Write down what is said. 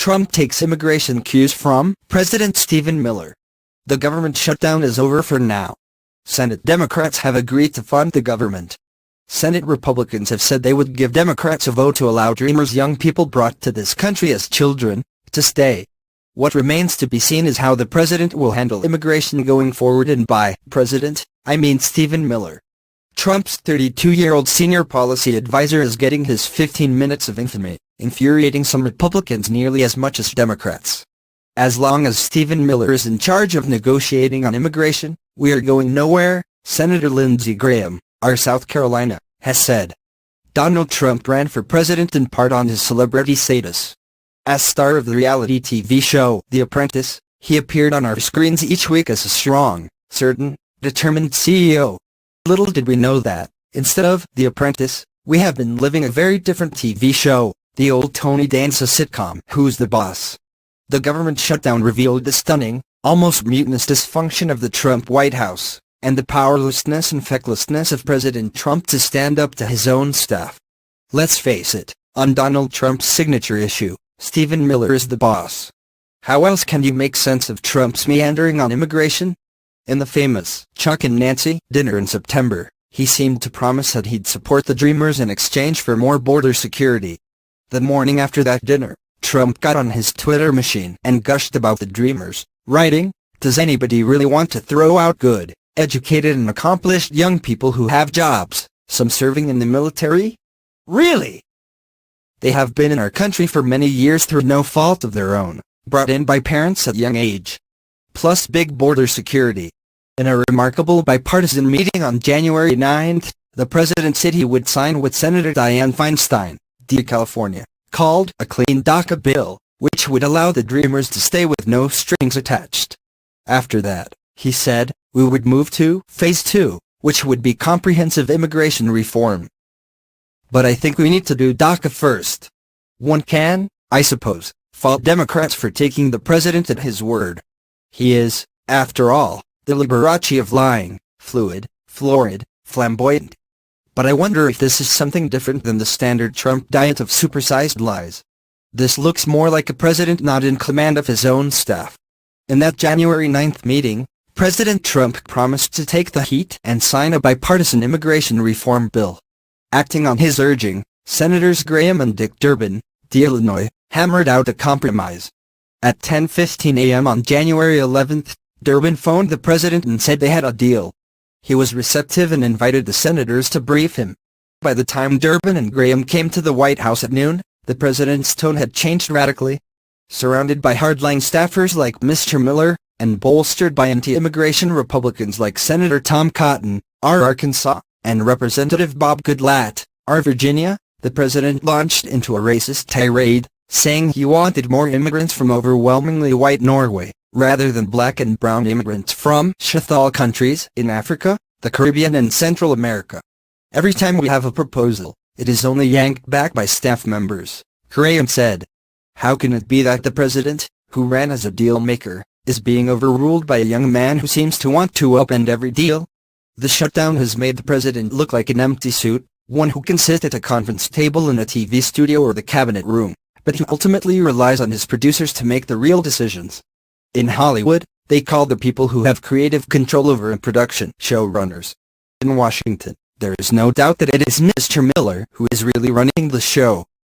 Trump takes immigration cues from President Stephen Miller. The government shutdown is over for now. Senate Democrats have agreed to fund the government. Senate Republicans have said they would give Democrats a vote to allow Dreamers, young people brought to this country as children, to stay. What remains to be seen is how the president will handle immigration going forward, and by president, I mean Stephen Miller. Trump's 32-year-old senior policy advisor is getting his 15 minutes of infamy, infuriating some Republicans nearly as much as Democrats. As long as Stephen Miller is in charge of negotiating on immigration, we are going nowhere, Senator Lindsey Graham, our South Carolina, has said. Donald Trump ran for president in part on his celebrity status. As star of the reality TV show The Apprentice, he appeared on our screens each week as a strong, certain, determined CEO. Little did we know that, instead of The Apprentice, we have been living a very different TV show, the old Tony Danza sitcom Who's the Boss? The government shutdown revealed the stunning, almost mutinous dysfunction of the Trump White House, and the powerlessness and fecklessness of President Trump to stand up to his own staff. Let's face it, on Donald Trump's signature issue, Stephen Miller is the boss. How else can you make sense of Trump's meandering on immigration? In the famous Chuck and Nancy dinner in September, he seemed to promise that he'd support the Dreamers in exchange for more border security. The morning after that dinner, Trump got on his Twitter machine and gushed about the Dreamers, writing, "Does anybody really want to throw out good, educated and accomplished young people who have jobs, some serving in the military? Really? They have been in our country for many years through no fault of their own, brought in by parents at young age. Plus big border security." In a remarkable bipartisan meeting on January 9, the president said he would sign what Senator Dianne Feinstein, D. California, called a clean DACA bill, which would allow the Dreamers to stay with no strings attached. After that, he said, we would move to Phase 2, which would be comprehensive immigration reform. But I think we need to do DACA first. One can, I suppose, fault Democrats for taking the president at his word. He is, after all, the Liberace of lying, fluid, florid, flamboyant. But I wonder if this is something different than the standard Trump diet of supersized lies. This looks more like a president not in command of his own staff. In that January 9th meeting, President Trump promised to take the heat and sign a bipartisan immigration reform bill. Acting on his urging, Senators Graham and Dick Durbin, D. Illinois, hammered out a compromise. At 10:15 a.m. on January 11th, Durbin phoned the president and said they had a deal. He was receptive and invited the senators to brief him. By the time Durbin and Graham came to the White House at noon, the president's tone had changed radically. Surrounded by hardline staffers like Mr. Miller, and bolstered by anti-immigration Republicans like Senator Tom Cotton, R. Arkansas, and Representative Bob Goodlatte, R. Virginia, the president launched into a racist tirade, saying he wanted more immigrants from overwhelmingly white Norway, rather than black and brown immigrants from shutdown countries in Africa, the Caribbean and Central America. Every time we have a proposal, it is only yanked back by staff members, Graham said. How can it be that the president, who ran as a deal maker, is being overruled by a young man who seems to want to upend every deal? The shutdown has made the president look like an empty suit, one who can sit at a conference table in a TV studio or the cabinet room, but who ultimately relies on his producers to make the real decisions. In Hollywood, they call the people who have creative control over a production showrunners. In Washington, there is no doubt that it is Mr. Miller who is really running the show.